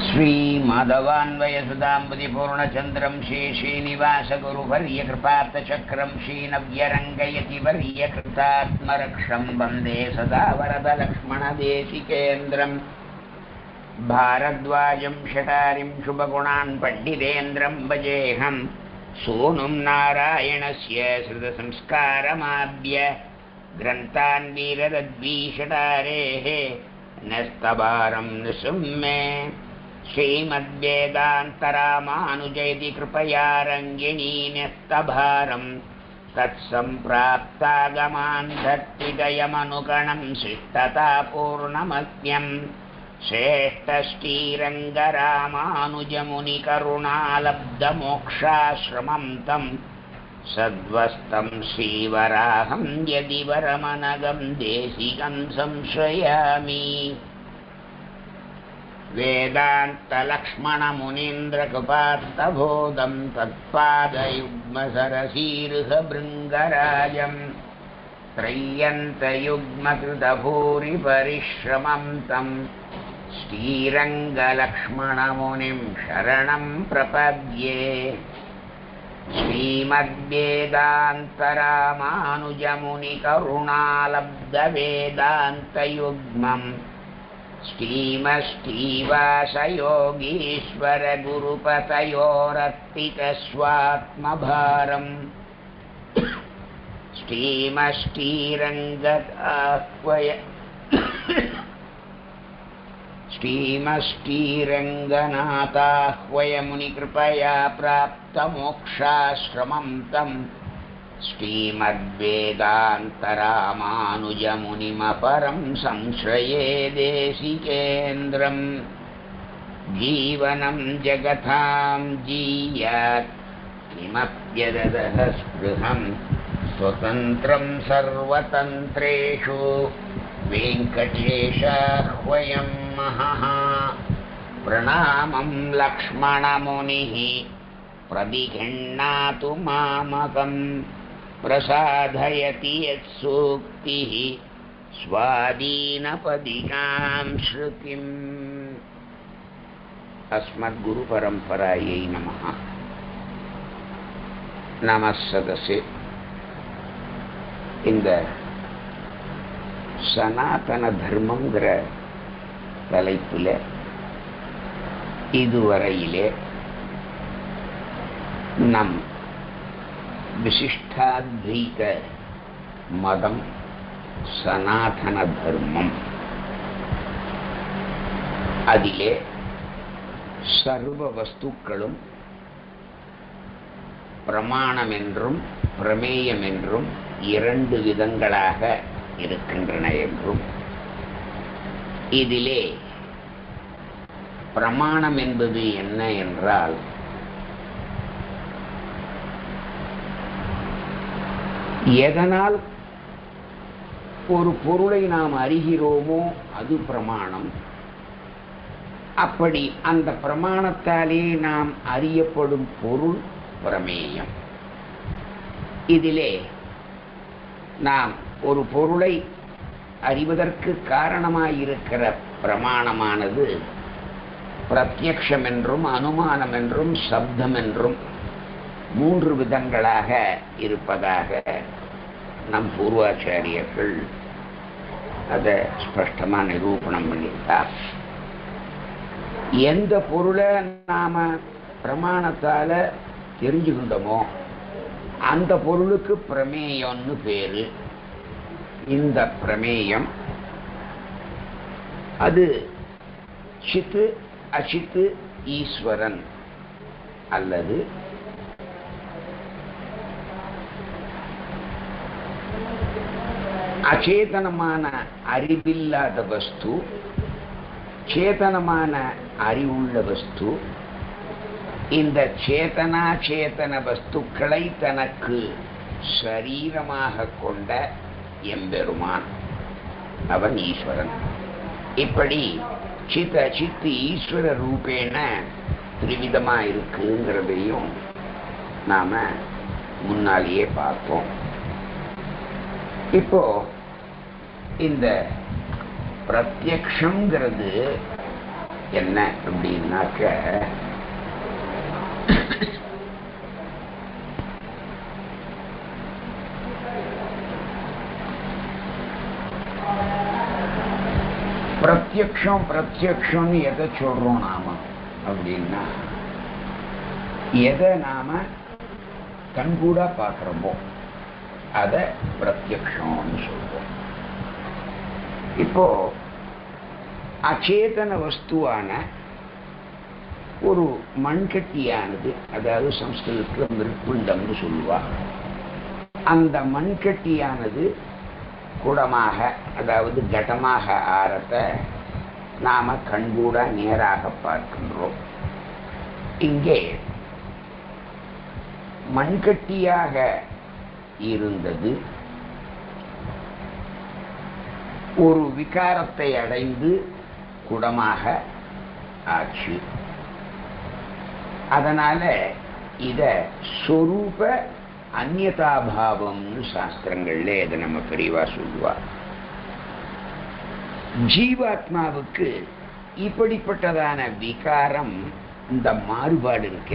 श्रीमाधवान्वयसुधाम्बुधिपूर्णचन्द्रं श्रीश्रीनिवासगुरुवर्यकृपार्थचक्रं श्रीनव्यरङ्गयतिवर्यकृतात्मरक्षं वन्दे सदा वरदलक्ष्मणदेशिकेन्द्रं भारद्वाजं शठारिं शुभगुणान् पण्डितेन्द्रं भजेऽहं सूनुं नारायणस्य श्रुतसंस्कारमाद्य ग्रन्थान् वीररद्वीषठारेः नस्तभारं निसुम्मे श्रीमद्वेदान्तरामानुजयति कृपया रङ्गिणी न्यस्तभारं तत्सम्प्राप्तागमान् धत्विदयमनुगणं शिष्टतापूर्णमत्यं श्रेष्ठश्रीरङ्गरामानुजमुनिकरुणालब्धमोक्षाश्रमं तं सद्वस्तं श्रीवराहं यदि वरमनगं देशिकं संश्रयामि। वेदान्तलक्ष्मणमुनीन्द्रकृपार्थबोधं तत्पादयुग्मसरसीर्हभृङ्गराजं त्रय्यन्तयुग्मकृतभूरिपरिश्रमं तं श्रीरङ्गलक्ष्मणमुनिं शरणं प्रपद्ये। श्रीमद्वेदान्तरामानुजमुनिकरुणालब्धवेदान्तयुग्मं श्रीमश्रीवासयोगीश्वरगुरुपतयोरर्पितस्वात्मभारं श्रीमश्रीरङ्गनाथाह्वयमुनिकृपया प्राप्तमोक्षाश्रमं तं श्रीमद्वेदान्तरामानुजमुनिमपरं संश्रये देशिकेन्द्रं। जीवनं जगतां जीयात् किमप्यददः स्पृहं स्वतन्त्रं सर्वतन्त्रेषु वेङ्कटेशाह्वयं महः। प्रणामं लक्ष्मणमुनिः प्रतिगृह्णातु मामकं प्रसादयति यत्सूक्तिः स्वादीनपदिकां श्रुतिम्। अस्मद्गुरुपरम्परायै नमः। நமஸ்ததே. இந்த சனாதன தர்மங்கிற தலைப்பில் இதுவரையிலே நம் விசிஷ்டாத்வைத மதம் சனாதன தர்மம், அதிலே சர்வ வஸ்துக்களும் பிரமாணம் என்றும் பிரமேயம் என்றும் இரண்டு விதங்களாக இருக்கின்றன என்றும், இதிலே பிரமாணம் என்பது என்ன என்றால் எதனால் ஒரு பொருளை நாம் அறிகிறோமோ அது பிரமாணம். அப்படி அந்த பிரமாணத்தாலே நாம் அறியப்படும் பொருள் பிரமேயம். இதிலே நாம் ஒரு பொருளை அறிவதற்கு காரணமாயிருக்கிற பிரமாணமானது பிரத்யக்ஷம் என்றும் அனுமானம் என்றும் சப்தம் என்றும் மூன்று விதங்களாக இருப்பதாக நம் பூர்வாச்சாரியர்கள் அதை ஸ்பஷ்டமாக நிரூபணம் பண்ணிட்டார். எந்த பொருளை நாம பிரமாணத்தால தெரிஞ்சுக்கிட்டோமோ அந்த பொருளுக்கு பிரமேயம்னு பேரு. இந்த பிரமேயம் அது சித்து அசித்து ஈஸ்வரன் அல்லது அச்சேதனமான அறிவில்லாத வஸ்து, சேதனமான அறிவுள்ள வஸ்து. இந்த சேதனா சேதன வஸ்துக்களை தனக்கு சரீரமாக கொண்ட எம்பெருமான், அவன் ஈஸ்வரன். இப்படி சித் அசித் ஈஸ்வர ரூபேன திரிவிதமா இருக்குங்கிறதையும் நாம முன்னாலேயே பார்த்தோம். இப்போ இந்த பிரத்யக்ஷங்கிறது என்ன அப்படின்னாக்க, பிரத்யக்ஷம் பிரத்யக்ஷம்னு எதை சொல்றோம் நாம அப்படின்னா, எதை நாம கண்கூடா பார்க்கிறோமோ அதை பிரத்யக்ஷம்னு சொல்றோம். இப்போ அச்சேதன வஸ்துவான ஒரு மண்கட்டியானது, அதாவது சம்ஸ்கிருதத்தில் மிருத்பிண்டம்னு சொல்லுவா, அந்த மண்கட்டியானது குடமாக, அதாவது கடமாக ஆறத நாம கண்கூட நேராக பார்க்கின்றோம். இங்கே மண்கட்டியாக இருந்தது ஒரு விகாரத்தை அடைந்து குடமாக ஆச்சு. அதனால இத சொரூப அந்நியதாபாவம்னு சாஸ்திரங்கள்ல இதை நம்ம பெரியவா சொல்லுவா. ஜீவாத்மாவுக்கு இப்படிப்பட்டதான விகாரம், இந்த மாறுபாடு இருக்க,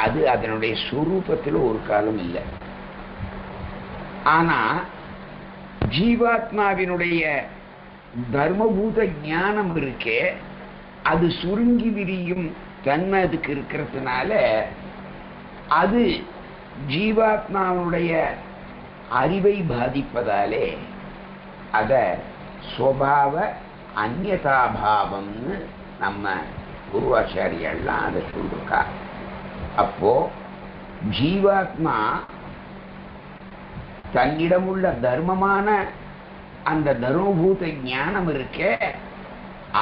அது அதனுடைய சொரூபத்தில் ஒரு காலம் இல்லை. ஆனா ஜீவாத்மாவினுடைய தர்மபூத ஞானம் இருக்கே, அது சுருங்கி விரியும் தன்மை அதுக்கு இருக்கிறதுனால அது ஜீவாத்மாவுடைய அறிவை பாதிப்பதாலே அத சுபாவ அந்நியதாபாவம்னு நம்ம குருவாச்சாரியெல்லாம் அதை சொல்லிருக்கா. அப்போ ஜீவாத்மா தன்னிடமுள்ள தர்மமான அந்த தர்மபூத ஞானம் இருக்கே,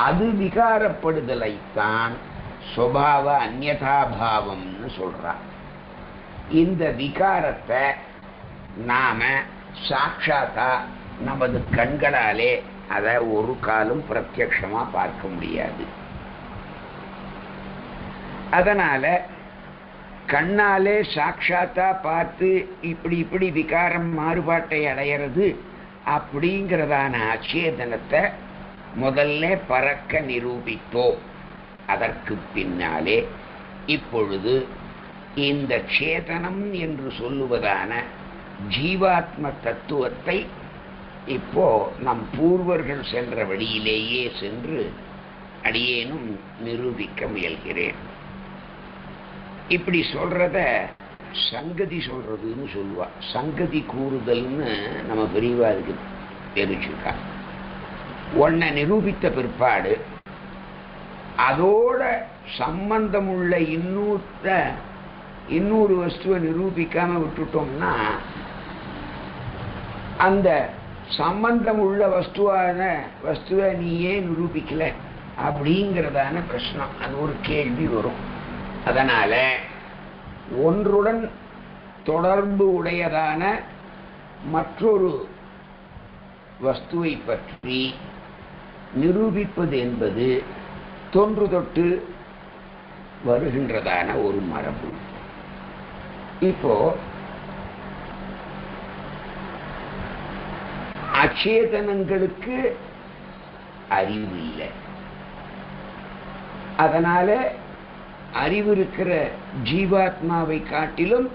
அது விகாரப்படுதலைத்தான் சுபாவ அந்நியதாபாவம்னு சொல்றான். இந்த விகாரத்தை நாம சாட்சாத்தா நமது கண்களாலே அதை ஒரு காலம் பிரத்யக்ஷமா பார்க்க முடியாது. அதனால கண்ணாலே சாட்சாத்தா பார்த்து இப்படி இப்படி விகாரம் மாறுபாட்டை அடையிறது அப்படிங்கிறதான அச்சேதனத்தை முதல்ல பறக்க நிரூபித்தோம். அதற்கு பின்னாலே இப்பொழுது இந்த சேதனம் என்று சொல்லுவதான ஜீவாத்ம தத்துவத்தை இப்போ நம் பூர்வர்கள் சென்ற வழியிலேயே சென்று அடியேனும் நிரூபிக்க முயல்கிறேன். இப்படி சொல்றத சங்கதி சொல்றதுன்னு சொல்லுவா. சங்கதி கூறுதல்னு நம்ம பெரியவா அதுக்கு தெரிவிச்சிருக்கா. ஒன்னை நிரூபித்த பிற்பாடு அதோட சம்பந்தமுள்ள இன்னொரு வஸ்துவை நிரூபிக்காம விட்டுட்டோம்னா அந்த சம்பந்தம் உள்ள வஸ்துவை நீயே நிரூபிக்கல அப்படிங்கிறதான பிரச்சனம், அது ஒரு கேள்வி வரும். அதனால ஒன்றுடன் தொடர்பு உடையதான மற்றொரு வஸ்துவை பற்றி நிரூபிப்பது என்பது தொன்று தொட்டு வருகின்றதான ஒரு மரபு. இப்போ அச்சேதனங்களுக்கு அறிவு இல்லை. அதனால அறிவு இருக்கிற ஜீவாத்மாவை காட்டிலும்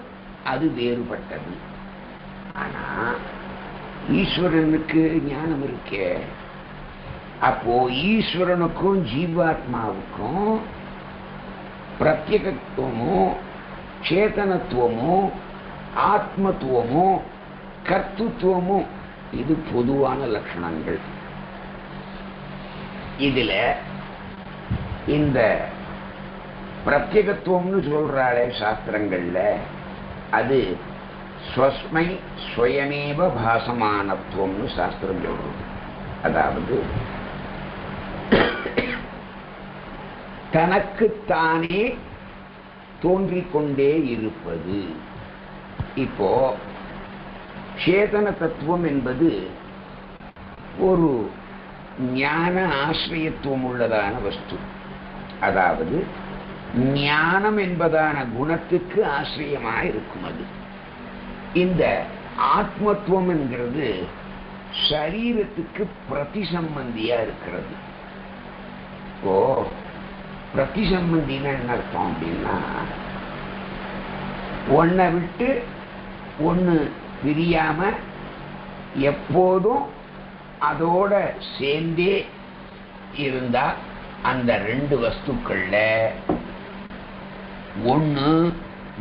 அது வேறுபட்டது. ஆனா ஈஸ்வரனுக்கு ஞானம் இருக்கே, அப்போ ஈஸ்வரனுக்கும் ஜீவாத்மாவுக்கும் பிரத்யேகத்துவமோ சேதனத்துவமோ ஆத்மத்துவமோ கர்த்தத்துவமோ இது பொதுவான லட்சணங்கள். இதுல இந்த பிரத்யேகத்துவம்னு சொல்றாளே சாஸ்திரங்கள்ல, அது ஸ்வஸ்மை ஸ்வயமேவ பாசமானத்துவம்னு சாஸ்திரம் சொல்றது. அதாவது தனக்குத்தானே தோன்றிக்கொண்டே இருப்பது. இப்போ சேதன தத்துவம் என்பது ஒரு ஞான ஆசிரியத்துவம் உள்ளதான வஸ்து. அதாவது ஞானம் என்பதான குணத்துக்கு ஆசிரியமாக இருக்கும். அது இந்த ஆத்மத்துவம் என்கிறது சரீரத்துக்கு பிரதிசம்பந்தியா இருக்கிறது. இப்போ பிரதிசம்பந்தின்னு என்ன அர்த்தம் அப்படின்னா, ஒன்னை விட்டு ஒன்று பிரியாம எப்போதும் அதோட சேர்ந்தே இருந்தா அந்த ரெண்டு வஸ்துக்கள்ல ஒன்று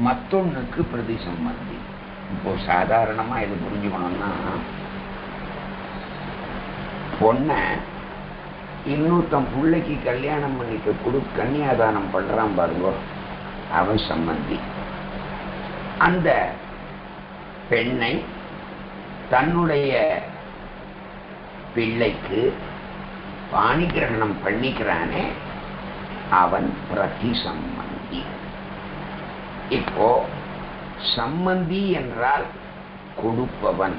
மற்றொன்னுக்கு பிரதிசம்பந்தி. இப்போ சாதாரணமா இது புரிஞ்சுக்கணும்னா, பொண்ணை இன்னொருத்தன் பிள்ளைக்கு கல்யாணம் பண்ணிட்டு கன்னியாதானம் பண்றான் பாருங்க, அவன் சம்பந்தி. அந்த பெண்ணை தன்னுடைய பிள்ளைக்கு பாணி கிரகணம் பண்ணிக்கிறானே அவன் பிரதிசம்பந்தி. இப்போ சம்பந்தி என்றால் கொடுப்பவன்,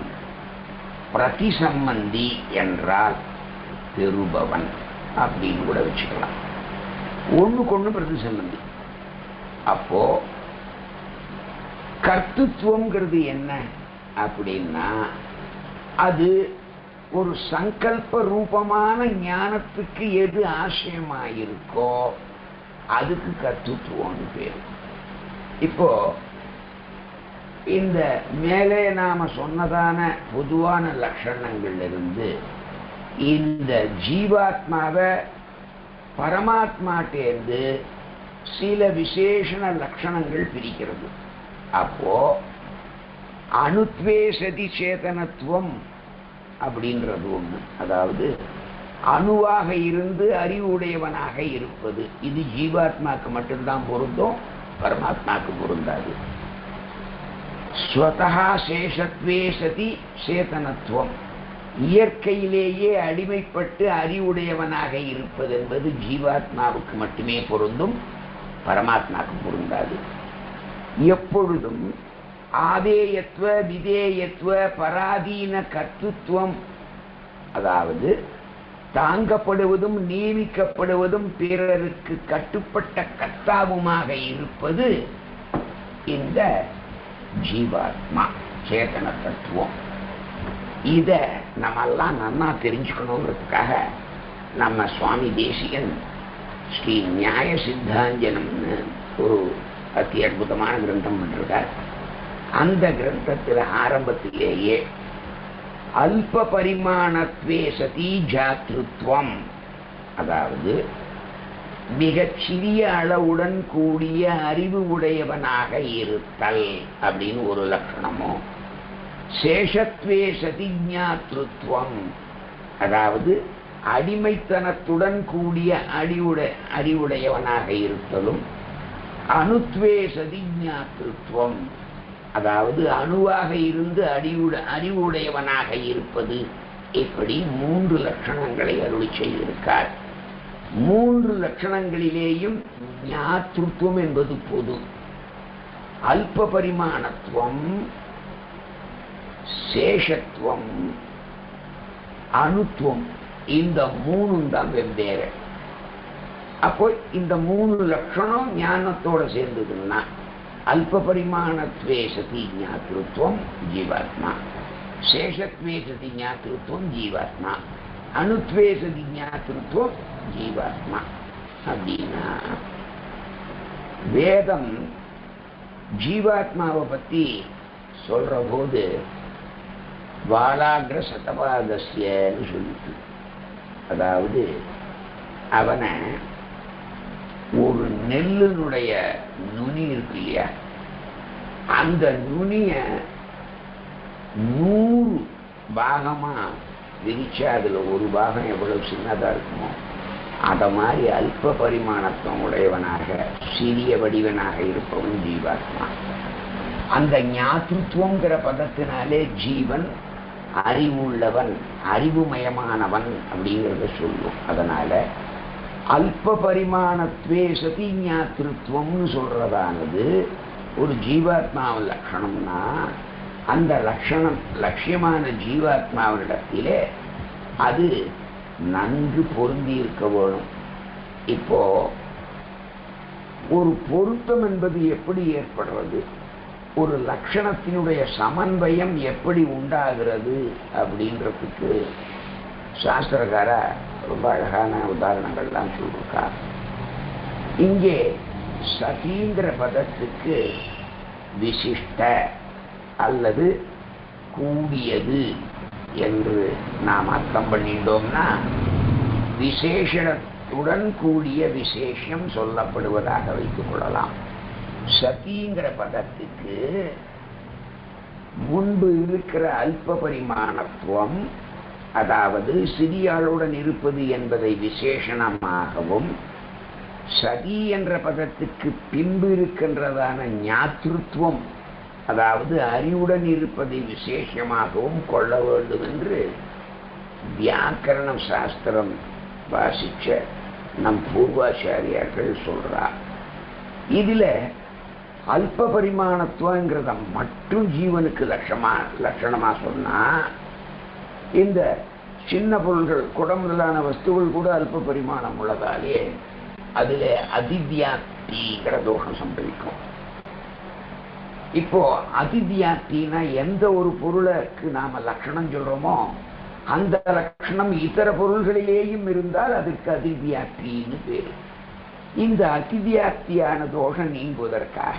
பிரதிசம்பந்தி என்றால் பெறுபவன் அப்படின்னு கூட வச்சுக்கலாம். ஒண்ணுக்கொண்ணு பிரதிசம்பந்தி. அப்போ கர்த்தத்துவம்ங்கிறது என்ன அப்படின்னா, அது ஒரு சங்கல்ப ரூபமான ஞானத்துக்கு எது ஆசயமாயிருக்கோ அதுக்கு கர்த்தத்துவம்னு பேரு. இப்போ இந்த மேலே நாம சொன்னதான பொதுவான லட்சணங்கள் இருந்து இந்த ஜீவாத்மாவை பரமாத்மாட்டேந்து சில விசேஷண லட்சணங்கள் பிரிக்கிறது. அப்போ அணுத்வேசதி சேதனத்துவம் அப்படின்றது ஒண்ணு. அதாவது அணுவாக இருந்து அறிவுடையவனாக இருப்பது, இது ஜீவாத்மாக்கு மட்டும்தான் பொருந்தும், பரமாத்மாக்கு பொருந்தாது. ஸ்வதஹா சேஷத்வே சதி சேதனத்துவம், இயற்கையிலேயே அடிமைப்பட்டு அறிவுடையவனாக இருப்பது என்பது ஜீவாத்மாவுக்கு மட்டுமே பொருந்தும், பரமாத்மாவுக்கு பொருந்தாது. எப்பொழுதும் ஆதேயத்துவ விதேயத்துவ பராதீன கர்த்தத்துவம், அதாவது தாங்கப்படுவதும் நியமிக்கப்படுவதும் பிறருக்கு கட்டுப்பட்ட கர்த்தாவுமாக இருப்பது இந்த ஜீவாத்மா சேதன தத்துவம். இத நம்மெல்லாம் நன்னா தெரிஞ்சுக்கணுங்கிறதுக்காக நம்ம சுவாமி தேசிகன் ஸ்ரீ நியாய சித்தாஞ்சனம்னு ஒரு அதி அற்புதமான கிரந்தம் பண்றார். அந்த கிரந்தத்தில் ஆரம்பத்திலேயே அல்ப பரிமாணத்வே சதி ஜாத்ருத்வம், அதாவது மிகச் சிறிய அளவுடன் கூடிய அறிவு உடையவனாக இருத்தல் அப்படின்னு ஒரு லட்சணமும், சேஷத்வே சதி ஞாத்ருத்வம், அதாவது அடிமைத்தனத்துடன் கூடிய அறிவுடையவனாக இருத்தலும், அணுத்வே சதி ஞாத்ருத்வம், அதாவது அணுவாக இருந்து அறிவுடையவனாக இருப்பது, இப்படி 3 லட்சணங்களை அருளி செய்திருக்கார். 3 லட்சணங்களிலேயும் ஞாத்ருத்துவம் என்பது பொது. அல்ப பரிமாணத்துவம், சேஷத்துவம், அணுத்துவம், இந்த 3 தான் வெவ்வேறு. அப்போ இந்த 3 லட்சணம் ஞானத்தோட சேர்ந்ததுன்னா அல்ப பரிமாணத்வே சதி ஞாத்ருத்வம் ஜீவாத்மா, சேஷத்வே சதி ஞாத்ருத்வம் ஜீவாத்மா, அணுத்வே சதி ஞாத்ருத்வம் ஜீவாத்மா. அப்படின்னா வேதம் ஜீவாத்மாவை பத்தி சொல்ற போது வாலாகிர சதபாதஸ்யன்னு சொல்லிட்டு, அதாவது அவனை ஒரு நெல்லினுடைய நுனி இருக்கு இல்லையா, அந்த நுனிய 100 பாகமா விரிச்சா அதுல ஒரு பாகம் எவ்வளவு சின்னதா இருக்குமோ அத மாதிரி அல்ப பரிமாணத்துவம் உடையவனாக சிறிய வடிவனாக இருப்பவன் ஜீவாத்மா. அந்த ஞாத்ருத்துவங்கிற பதத்தினாலே ஜீவன் அறிவுள்ளவன், அறிவுமயமானவன் அப்படிங்கிறத சொல்லும். அதனால அல்ப பரிமாணத்வே சதி ஞாத்ருத்வம்னு சொல்றதானது ஒரு ஜீவாத்மாவின் லட்சணம்னா, அந்த லட்சணம் லட்சியமான ஜீவாத்மாவிடத்திலே அது நன்கு பொருந்தி இருக்க வேணும். இப்போ ஒரு பொருத்தம் என்பது எப்படி ஏற்படுறது, ஒரு லட்சணத்தினுடைய சமன்வயம் எப்படி உண்டாகிறது அப்படின்றதுக்கு சாஸ்திரக்கார ரொம்ப அழகான உதாரணங்கள்லாம் சொல்லிருக்கார். இங்கே சதிங்கிற பதத்துக்கு விசிஷ்ட அல்லது கூடியது என்று நாம் அர்த்தம் பண்ணிட்டோம்னா விசேஷத்துடன் கூடிய விசேஷம் சொல்லப்படுவதாக வைத்துக் கொள்ளலாம். சதிங்கிற பதத்துக்கு முன்பு இருக்கிற அல்ப பரிமாணத்துவம், அதாவது சிறியாளுடன் இருப்பது என்பதை விசேஷணமாகவும், சதி என்ற பதத்துக்கு பின்பு இருக்கின்றதான ஞாத்ருத்துவம், அதாவது அறிவுடன் இருப்பதை விசேஷமாகவும் கொள்ள வேண்டும் என்று வியாக்கரண சாஸ்திரம் வாசிச்ச நம் பூர்வாச்சாரியார்கள் சொல்றார். இதுல அல்ப பரிமாணத்துவங்கிறத மட்டும் ஜீவனுக்கு லட்சணமா சொன்னா, இந்த சின்ன பொருள்கள் குடம் முதலான வஸ்துகள் கூட அல்ப பரிமாணம் உள்ளதாலே அதுல அதிவியாப்திங்கிற தோஷம் சம்பவிக்கும். இப்போ அதிவியாப்தினா எந்த ஒரு பொருளுக்கு நாம லட்சணம் சொல்றோமோ அந்த லட்சணம் இதர பொருள்களிலேயும் இருந்தால் அதற்கு அதிவியாப்தின்னு பேரு. இந்த அதிவியாப்தியான தோஷம் நீங்குவதற்காக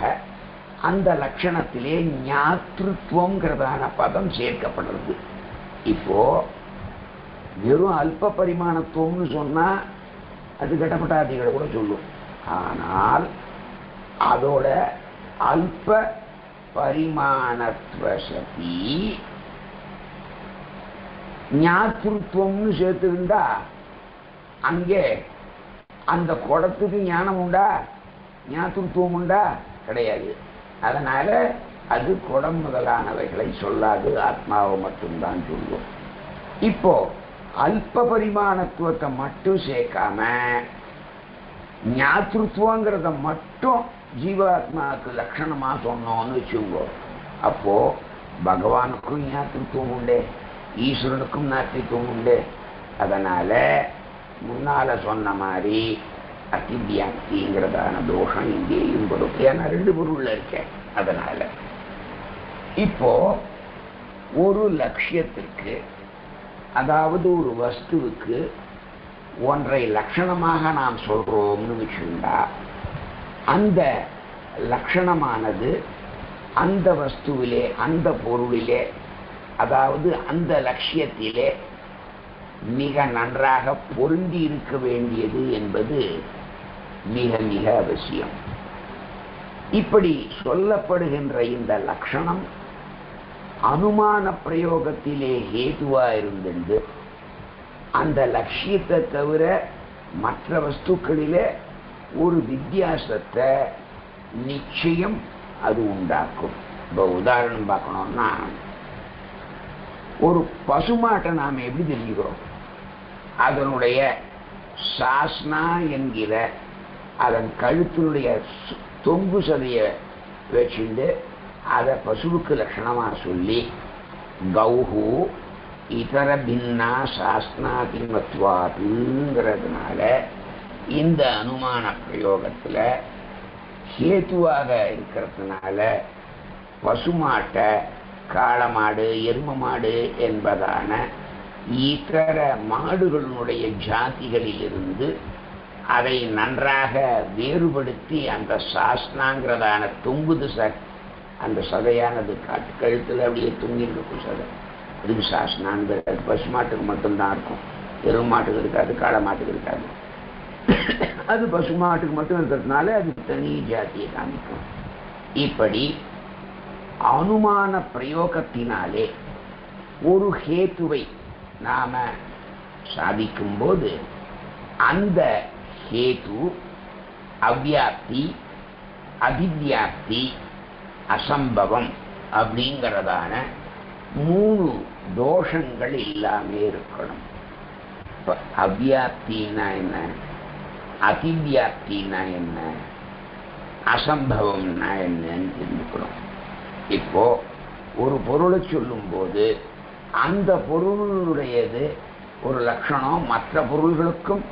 அந்த லட்சணத்திலே ஞாத்ருத்துவங்கிறதான பதம் சேர்க்கப்படுறது. இப்போ வெறும் அல்ப பரிமாணத்துவம்னு சொன்னா அது கடப்பட்டாதிகளை கூட சொல்லும். ஆனால் அதோட அல்ப பரிமாணத்துவ சதி ஞாத்ருத்துவம்னு சேர்த்துக்கிண்டா அங்கே அந்த குடத்துக்கு ஞானம் உண்டா, ஞாத்ருத்துவம் உண்டா? கிடையாது. அதனால அது குடம் முதலானவைகளை சொல்லாது, ஆத்மாவை மட்டும்தான் சொல்லும். இப்போ அல்ப பரிமாணத்துவத்தை மட்டும் சேர்க்காம ஞாத்ருத்துவங்கிறத மட்டும் ஜீவாத்மாவுக்கு லட்சணமா சொன்னோம்னு வச்சுங்கோ, அப்போ பகவானுக்கும் ஞாத்ருத்துவம் உண்டு, ஈஸ்வரனுக்கும் ஞாத்ருத்துவம் உண்டு. அதனால முன்னால சொன்ன மாதிரி அதிவியாப்திங்கிறதான தோஷம் இங்கேயும் வரும். ஏன்னா ரெண்டு பொருள்ல இருக்க. அதனால இப்போ ஒரு லட்சியத்திற்கு, அதாவது ஒரு வஸ்துவுக்கு ஒன்றை லட்சணமாக நாம் சொல்றோம்னு வச்சுண்டா, அந்த லட்சணமானது அந்த வஸ்துவிலே, அந்த பொருளிலே, அதாவது அந்த லட்சியத்திலே மிக நன்றாக பொருந்தி இருக்க வேண்டியது என்பது மிக மிக அவசியம். இப்படி சொல்லப்படுகின்ற இந்த லட்சணம் அனுமான பிரயோகத்திலே ஹேதுவா இருந்தது. அந்த லட்சியத்தை தவிர மற்ற வஸ்துக்களிலே ஒரு வித்தியாசத்தை நிச்சயம் அது உண்டாக்கும். இப்போ உதாரணம் பார்க்கணும்னா, ஒரு பசுமாட்டை நாம் எப்படி தெரிஞ்சுக்கிறோம்? அதனுடைய சாஸ்னா என்கிற அதன் கழுத்தினுடைய தொங்கு சதையை வச்சுட்டு அதை பசுவுக்கு லட்சணமாக சொல்லி கௌஹு இதர பின்னா சாஸ்னாதிமத்வாதுங்கிறதுனால இந்த அனுமான பிரயோகத்தில் ஹேத்துவாக இருக்கிறதுனால பசுமாட்டை காளமாடு, எரும மாடு என்பதான இதர மாடுகளுடைய ஜாதிகளிலிருந்து அதை நன்றாக வேறுபடுத்தி அந்த சாஸ்னாங்கிறதான தொங்குது அந்த சதையானது கழுத்தில் அப்படியே தொங்கிருக்கும் சதை, அதுக்கு சாஸ்னான்னு. அது பசுமாட்டுக்கு மட்டும்தான் இருக்கும், எருமாட்டுக்கு இருக்காது, காளமாட்டுக்கு இருக்காது. அது பசுமாட்டுக்கு மட்டும் இருக்கிறதுனால அது தனி ஜாதியை காமிக்கும். இப்படி அனுமான பிரயோகத்தினாலே ஒரு ஹேத்துவை நாம சாதிக்கும் போது அந்த ஹேத்து அவ்யாப்தி, அதிவியாப்தி, அசம்பவம் அப்படிங்கிறதான 3 தோஷங்கள் எல்லாமே இருக்கணும். இப்ப அவ்யாப்தின்னா என்ன, அதிவியாப்தின்னா என்ன, அசம்பவம்னா என்னன்னு தெரிஞ்சுக்கணும். இப்போ ஒரு பொருளை சொல்லும் போது அந்த பொருளுடையது ஒரு லட்சணம் மற்ற பொருள்களுக்கும்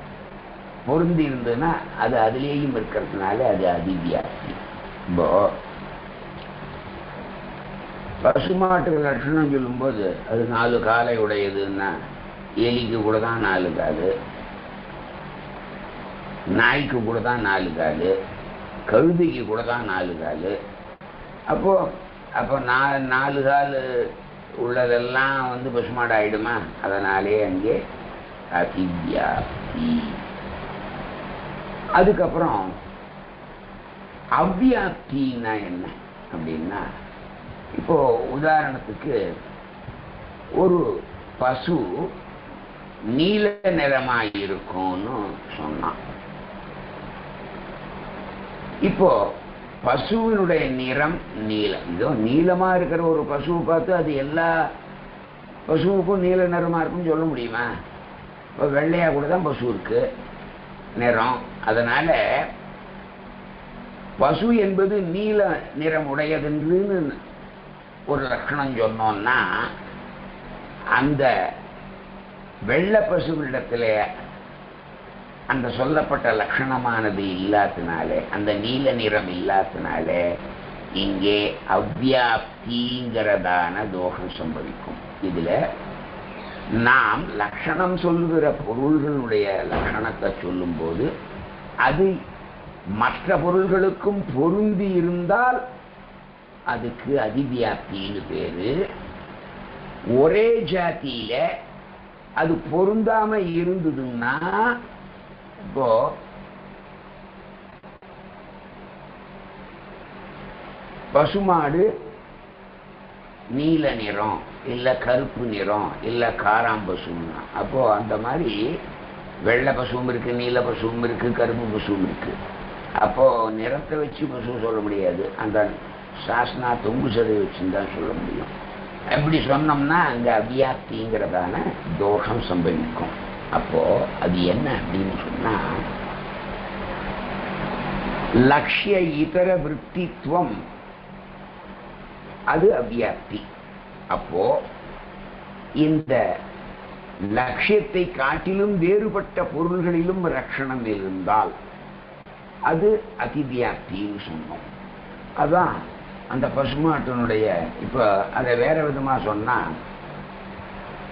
பொருந்தி இருந்ததுன்னா அது அதிலேயும் இருக்கிறதுனால அது அதிவியாப்தி. இப்போ பசுமாட்டுக்கு லட்சணம் சொல்லும்போது அது 4 காலை உடையதுன்னா எலிக்கு கூட தான் 4 கால், நாய்க்கு கூட தான் 4 கால், கழுதைக்கு கூட தான் 4 கால். அப்போ 4 கால் உள்ளதெல்லாம் வந்து பசுமாடு ஆயிடுமா? அதனாலே அங்கே அதிவியாப்தி. அதுக்கப்புறம் அவ்வியாப்தின்னா என்ன அப்படின்னா, இப்போ உதாரணத்துக்கு ஒரு பசு நீல நிறமாயிருக்கும்னு சொன்னான். இப்போ பசுவினுடைய நிறம் நீலம். இதோ நீளமா இருக்கிற ஒரு பசுவை பார்த்து அது எல்லா பசுவுக்கும் நீல நிறமா இருக்குன்னு சொல்ல முடியுமா? இப்போ வெள்ளையா கூட தான் பசு இருக்கு நிறம். அதனால பசு என்பது நீல நிறம் உடையதென்று ஒரு லட்சணம் சொன்னோம்னா, அந்த வெள்ளை பசுவிடத்தில் அந்த சொல்லப்பட்ட லட்சணமானது இல்லாதனாலே, அந்த நீல நிறம் இல்லாதனாலே இங்கே அவ்வியாப்திங்கிறதான தோஷம் சம்பவிக்கும். இதுல நாம் லட்சணம் சொல்லுகிற பொருள்களுடைய லட்சணத்தை சொல்லும் போது அது மற்ற பொருள்களுக்கும் பொருந்தி இருந்தால் அதுக்கு அதிவியாப்தின்னு பேரு. ஒரே ஜாதியில அது பொருந்தாம இருந்ததுன்னா, இப்போ பசுமாடு நீல நிறம் இல்ல கருப்பு நிறம் இல்ல காராம்பசுன்னா, அப்போ அந்த மாதிரி வெள்ளை பசுவும் இருக்கு, நீல பசுவும் இருக்கு, கருப்பு பசுவும் இருக்கு. அப்போ நிறத்தை வச்சு பசு சொல்ல முடியாது, அந்த சாஸ்னா தொங்கு சதை வச்சுதான் சொல்ல முடியும். எப்படி சொன்னோம்னா அங்க அவ்வியாப்திங்கிறதான தோஷம் சம்பவிக்கும். அப்போ அது என்ன அப்படின்னு சொன்னா, லட்சிய இதர விருத்தித்துவம் அது அவ்வியாப்தி. அப்போ இந்த லட்சியத்தை காட்டிலும் வேறுபட்ட பொருள்களிலும் லட்சணம் இருந்தால் அது அதிவியாப்தின்னு சொன்னோம். அதான் அந்த பசுமாட்டினுடைய, இப்ப அதை வேற விதமா சொன்னா,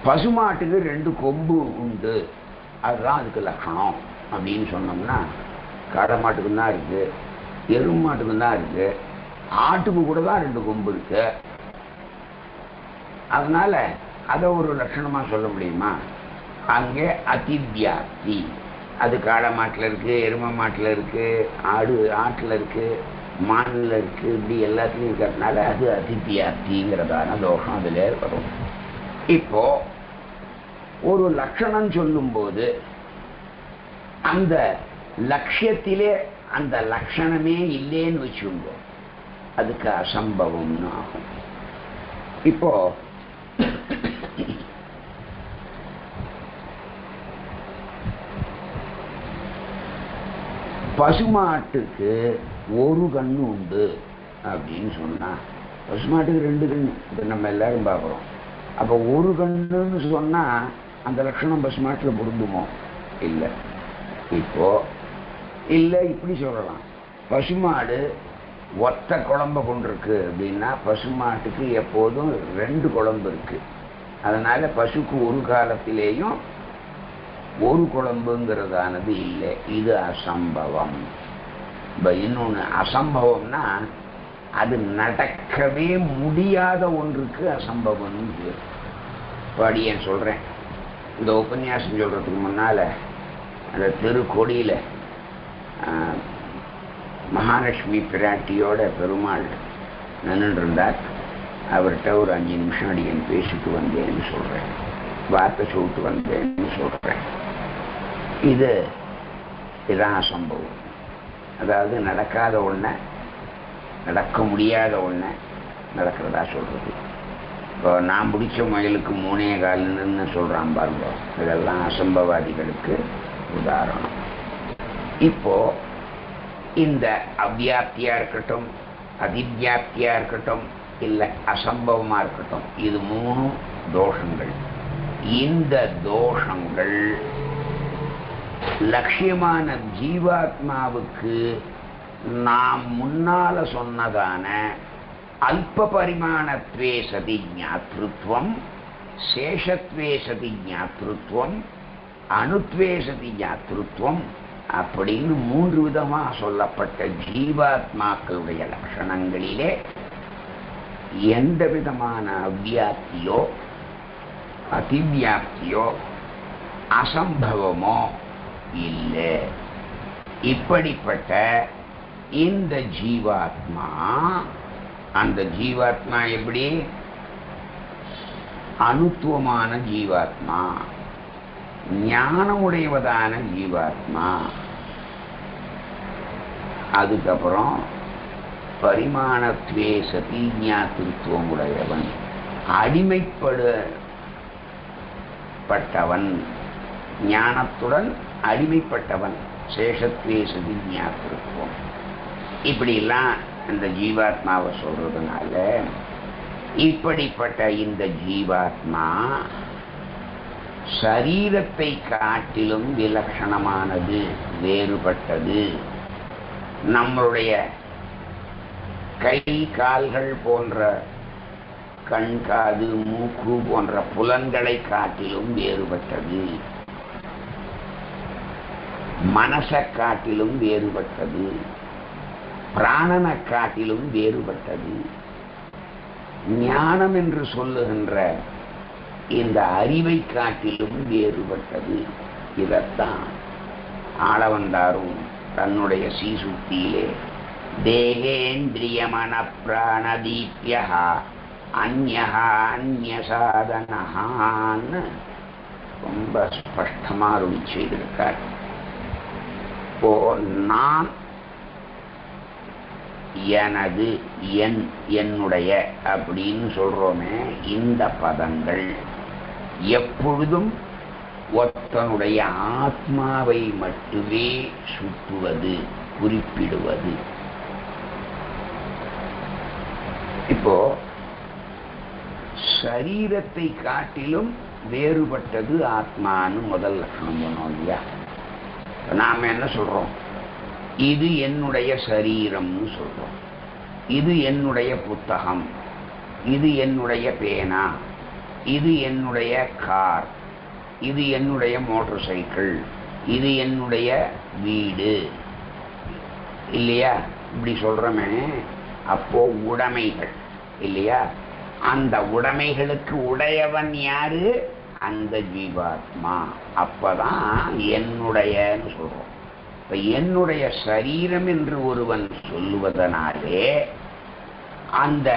பசுமாட்டுக்கு 2 கொம்பு உண்டு, அதுதான் அதுக்கு லட்சணம் அப்படின்னு சொன்னோம்னா, காடை மாட்டுக்கும் தான் இருக்கு, எருமை மாட்டுக்கும் தான் இருக்கு, ஆட்டுக்கு கூட தான் 2 கொம்பு இருக்கு. அதனால அதை ஒரு லட்சணமா சொல்ல முடியுமா? அங்கே அதிவியாப்தி. அது காளை மாட்டில் இருக்கு, எருமை மாட்டில் இருக்கு, ஆட்டில் இருக்கு, மானில் இருக்கு, இப்படி எல்லாத்துலையும் இருக்கிறதுனால அது அதிவியாப்திங்கிறதான தோஷம் அதுல வரும். இப்போ ஒரு லட்சணம் சொல்லும் போது அந்த லட்சியத்திலே அந்த லட்சணமே இல்லைன்னு வச்சுக்கோங்க, அதுக்கு அசம்பவம்னு ஆகும். இப்போ பசுமாட்டுக்கு 1 கண்ணு உண்டு அப்படின்னு சொன்னா, பசுமாட்டுக்கு 2 கண்ணு இப்ப நம்ம எல்லாரும் பார்க்கிறோம். அப்ப 1 கண்ணுன்னு சொன்னா அந்த லட்சணம் பசுமாட்டுல பொருந்துமோ? இல்லை. இப்போ இல்லை, இப்படி சொல்லலாம், பசுமாடு ஒத்த குழம்ப கொண்டிருக்கு அப்படின்னா பசுமாட்டுக்கு எப்போதும் 2 குழம்பு இருக்கு. அதனால பசுக்கு ஒரு காலத்திலேயும் 1 குழம்புங்கிறதானது இல்லை. இது அசம்பவம். இன்னொன்னு அசம்பவம்னா அது நடக்கவே முடியாத ஒன்றுக்கு அசம்பவம்னு பேர். படியேன் சொல்றேன், இந்த உபன்யாசம் சொல்றதுக்கு முன்னால அந்த திருக்கொடியில மகாலட்சுமி பிராட்டியோட பெருமாள் நின்றுட்டு இருந்தார். அவர்கிட்ட ஒரு 5 நிமிஷம் அடியேன் பேசிட்டு வந்தேன்னு சொல்றேன், வார்த்தை சொல்லிட்டு வந்தேன்னு சொல்றேன். இதுதான் அசம்பவம். அதாவது நடக்காத ஒண்ண, நடக்க முடியாத ஒண்ண நடக்கிறதா சொல்றது. இப்போ நான் பிடிச்ச முயலுக்கு 3 கால்னு சொல்றான் பாருங்க, இதெல்லாம் அசம்பவாதிகளுக்கு உதாரணம். இப்போ இந்த அவ்வியாப்தியா இருக்கட்டும், அதிவியாப்தியா இருக்கட்டும், இல்லை அசம்பவமா இருக்கட்டும், இது 3 தோஷங்கள். இந்த தோஷங்கள் லட்சியமான ஜீவாத்மாவுக்கு நாம் முன்னால சொன்னதான அல்ப பரிமாணத்வே சதி ஞாத்ருத்வம், சேஷத்வே சதி ஞாத்ருத்வம், அணுத்வே சதி ஞாத்ருத்வம், அப்படின்னு 3 விதமா சொல்லப்பட்ட ஜீவாத்மாக்களுடைய லட்சணங்களிலே எந்த விதமான அவ்வியாப்தியோ அதிவியாப்தியோ அசம்பவமோ இல்லை. இப்படிப்பட்ட இந்த ஜீவாத்மா, அந்த ஜீவாத்மா எப்படி? அனுத்துவமான ஜீவாத்மா, ஞானமுடையவதான ஜீவாத்மா. அதுக்கப்புறம் பரிமாணத்வே சதி ஞாத்திருத்துவம் உடையவன், அடிமைப்பட்டவன், ஞானத்துடன் அடிமைப்பட்டவன், சேஷத்வே சதி ஞாத்திருத்துவம். இப்படிலாம் இந்த ஜீவாத்மாவை சொல்றதுனால இப்படிப்பட்ட இந்த ஜீவாத்மா சரீரத்தை காட்டிலும் விலட்சணமானது, வேறுபட்டது. நம்மளுடைய கை கால்கள் போன்ற, கண் காது மூக்கு போன்ற புலன்களை காட்டிலும் வேறுபட்டது, மனசை காட்டிலும் வேறுபட்டது, பிராணனை காட்டிலும் வேறுபட்டது. ஞானம் என்று சொல்லுகின்ற இந்த அறிவை காட்டிலும் வேறுபட்டது. இதைத்தான் ஆளவந்தாரும் தன்னுடைய சீசுக்தியிலே தேகேந்திரிய மன பிராணதீப்யா அந்யா அந்யசாதனஹான்னு ரொம்ப ஸ்பஷ்டமா அருளி செய்திருக்கார். இப்போ நான், எனது, என்னுடைய அப்படின்னு சொல்றோமே, இந்த பதங்கள் எப்பொழுதும் ஒருத்தனுடைய ஆத்மாவை மட்டுமே சுட்டுவது, குறிப்பிடுவது. இப்போ சரீரத்தை காட்டிலும் வேறுபட்டது ஆத்மான்னு முதல் லட்சணம் சொன்னோம் இல்லையா? நாம என்ன சொல்றோம்? இது என்னுடைய சரீரம்னு சொல்றோம், இது என்னுடைய புத்தகம், இது என்னுடைய பேனா, இது என்னுடைய கார், இது என்னுடைய மோட்டார் சைக்கிள், இது என்னுடைய வீடு இல்லையா? இப்படி சொல்றோமே. அப்போ உடைமைகள் இல்லையா? அந்த உடைமைகளுக்கு உடையவன் யாரு? அந்த ஜீவாத்மா. அப்பதான் என்னுடையன்னு சொல்றோம். இப்ப என்னுடைய சரீரம் என்று ஒருவன் சொல்லுவதனாலே அந்த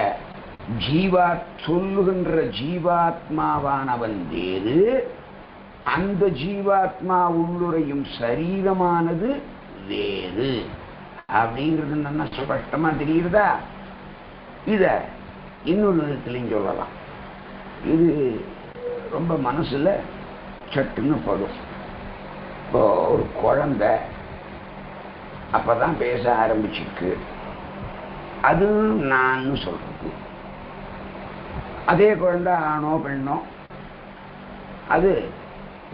சொல்லுகின்ற ஜீவாத்மாவானவன் வேறு, அந்த ஜீவாத்மா உள்ளுரையும் சரீரமானது வேறு அப்படிங்கிறது என்ன ஸ்பஷ்டமா தெரியுறதா? இத இன்னொரு விதத்திலையும் சொல்லலாம். இது ரொம்ப மனசுல சட்டுன்னு படும். இப்போ ஒரு குழந்தை அப்பதான் பேச ஆரம்பிச்சிருக்கு, அது நான் சொல்றது. அதே குழந்தை ஆணோ பெண்ணோ, அது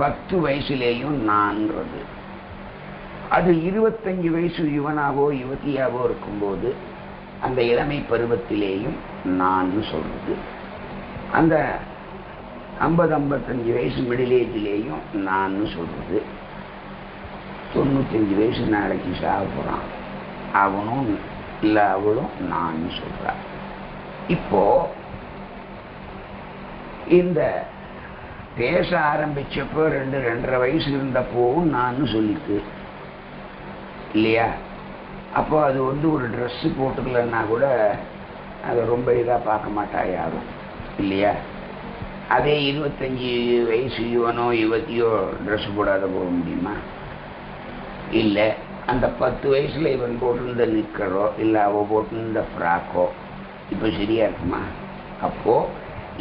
10 வயசுலேயும் நான்றது. அது 25 வயசு யுவனாவோ யுவதியாவோ இருக்கும்போது அந்த இளமை பருவத்திலேயும் நான் சொல்றது. அந்த 50-55 வயசு மிடில் ஏஜிலேயும் நான் சொல்றது. 95 வயசு நாளைக்கு சாக போறான், அவனும் இல்ல அவளும் நான் சொல்ற. இப்போ இந்த பேச ஆரம்பிச்சப்போ 2-2.5 வயசு இருந்தப்போவும் நான் சொல்லிட்டு இல்லையா? அப்போ அது ஒரு ட்ரெஸ் போட்டுக்கலன்னா கூட அதை ரொம்ப இதா பார்க்க மாட்டா யாரும் இல்லையா? அதே 25 வயசு யுவனோ யுவதியோ ட்ரெஸ் போடாத போக முடியுமா? இல்லை. அந்த 10 வயசுல இவன் போட்டிருந்த நிக்கரோ இல்லை அவ போட்டிருந்த ஃப்ராக்கோ இப்போ சரியா இருக்குமா? அப்போ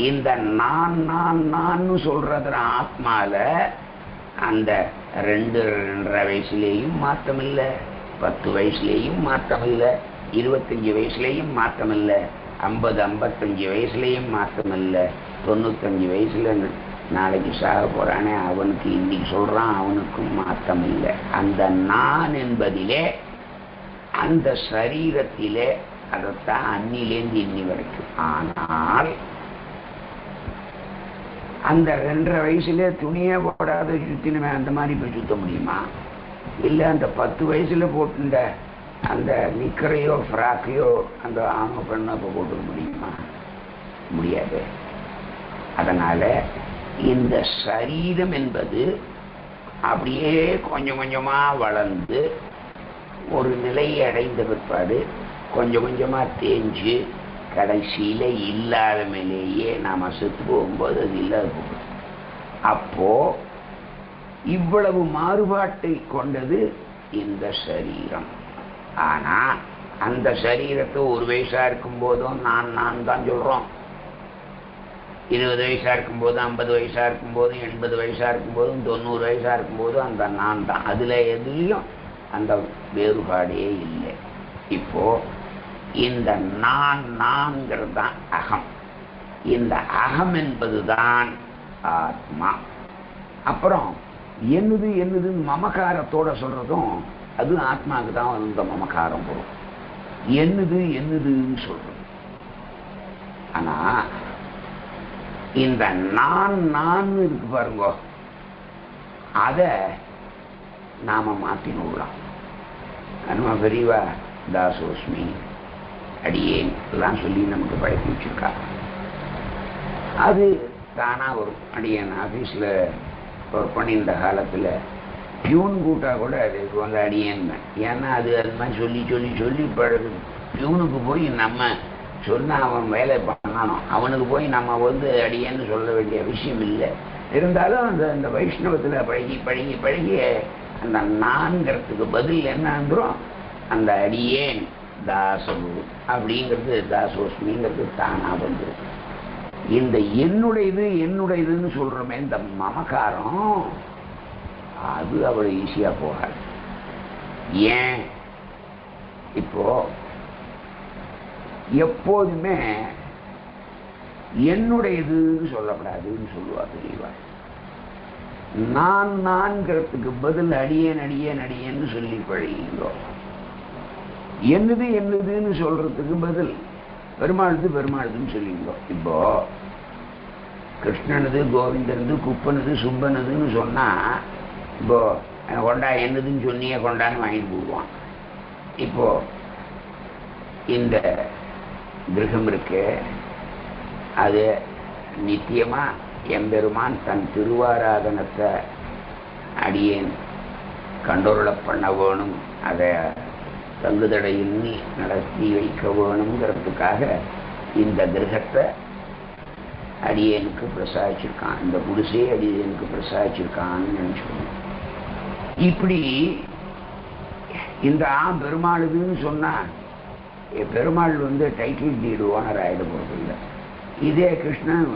இந்த நான் சொல்றதுல ஆத்மால அந்த 2-2.5 வயசுலேயும் மாற்றம் இல்லை, 10 வயசுலேயும் மாற்றம் இல்லை, 25 வயசுலேயும் மாற்றம் இல்லை, 50-55 வயசுலேயும் மாற்றம் இல்லை, 95 வயசுல நாளைக்கு சாக போறானே அவனுக்கு இன்னைக்கு சொல்றான், அவனுக்கும் மாற்றம் இல்லை. அந்த நான் என்பதிலே, அந்த சரீரத்திலே, அதைத்தான் அன்னிலேந்து இன்னி வரைக்கும். ஆனால் அந்த 2.5 வயசுல துணியே போடாத சுத்தினுமே அந்த மாதிரி போய் சுத்த முடியுமா? இல்லை அந்த 10 வயசுல போட்டுண்ட அந்த நிக்கரையோ ஃப்ராக்கையோ அந்த ஆமை பெண்ணை இப்போ போட்டுக்க முடியுமா? முடியாது. அதனால இந்த சரீரம் என்பது அப்படியே கொஞ்சம் கொஞ்சமா வளர்ந்து ஒரு நிலையை அடைந்த பிற்பாடு கொஞ்சம் கொஞ்சமா தேஞ்சு கடைசியில இல்லாத மேலேயே நாம செத்து போகும்போது அது இல்லாத போகும். அப்போ இவ்வளவு மாறுபாட்டை கொண்டது இந்த சரீரம். ஆனா அந்த சரீரத்தை 1 வயசா இருக்கும் போதும் நான் தான் சொல்றோம். 20 வயசா இருக்கும் போதும் 50 வயசா இருக்கும் போதும் 80 வயசா இருக்கும் போதும் 90 வயசா இருக்கும் போதும் அந்த நான் தான். அதுல எதுலையும் அந்த வேறுபாடே இல்லை. இப்போ இந்த நான்கிறது தான் அகம். இந்த அகம் என்பதுதான் ஆத்மா. அப்புறம் என்னது என்னதுன்னு மமகாரத்தோட சொல்றதும் அது ஆத்மாவுக்கு தான் அந்த மமகாரம் போகும். என்னது என்னதுன்னு சொல்றது. ஆனா இந்த நான் இருக்கு பாருங்க, அத நாம மாத்தினுடலாம். நம்ம பெரியவா தாசோஸ்மி அடியேன் எல்லாம் சொல்லி நமக்கு பழக்கி வச்சிருக்கா. அது தானா வரும். அடியேன் ஆபீஸ்ல ஒர்க் பண்ணியிருந்த காலத்துல பியூன் கூட்டா கூட அது வந்து அடியேன்னு. ஏன்னா அது மாதிரி சொல்லி சொல்லி சொல்லி பழகு. பியூனுக்கு போய் நம்ம சொன்னா அவன் வேலை பண்ணணும். அவனுக்கு போய் நம்ம வந்து அடியேன்னு சொல்ல வேண்டிய விஷயம் இல்லை. இருந்தாலும் அந்த வைஷ்ணவத்துல பழகி பழகி பழகி அந்த நான்கிறதுக்கு பதில் என்ன வந்துடும், அந்த அடியேன் தாசு அப்படிங்கிறது தாசோஸ்மிங்கிறது தானா வந்துருக்கு. இந்த என்னுடையது என்னுடையதுன்னு சொல்றோமே இந்த மமகாரம், அது அவ்வளவு ஈஸியா போகாது. ஏன்? இப்போ எப்போதுமே என்னுடையதுன்னு சொல்லப்படாதுன்னு சொல்லுவா தெளிவா. நான்கிறதுக்கு பதில் அடியேன் அடியேன் அடியேன்னு சொல்லி பழகிங்கோ. என்னது என்னதுன்னு சொல்றதுக்கு பதில் பெருமாளுது பெருமாளுதுன்னு சொல்லிங்கோ. இப்போ கிருஷ்ணனது கோவிந்தனது குப்பனது சுப்பனதுன்னு சொன்னா இப்போ கொண்டா என்னதுன்னு சொன்னியே கொண்டான்னு வாங்கிட்டு போடுவான். இப்போ இந்த கிரகம் இருக்கு, அது நித்தியமா எம்பெருமான் தன் திருவாராதனத்தை அடியேன் கண்டோரலை பண்ண வேணும், அதை தங்குதடையின்றி நடத்தி வைக்க வேணுங்கிறதுக்காக இந்த கிரகத்தை அடியேனுக்கு பிரசாதிச்சிருக்கான், இந்த குடிசையை அடியேனுக்கு பிரசாதிச்சிருக்கான்னு நினைச்சுக்கணும். இப்படி இந்த பெருமாளுதுன்னு சொன்னா பெருமாள் வந்து டைட்டில் டீடு ஓனர் ஆகிட போறது இல்லை. இதே கிருஷ்ணன்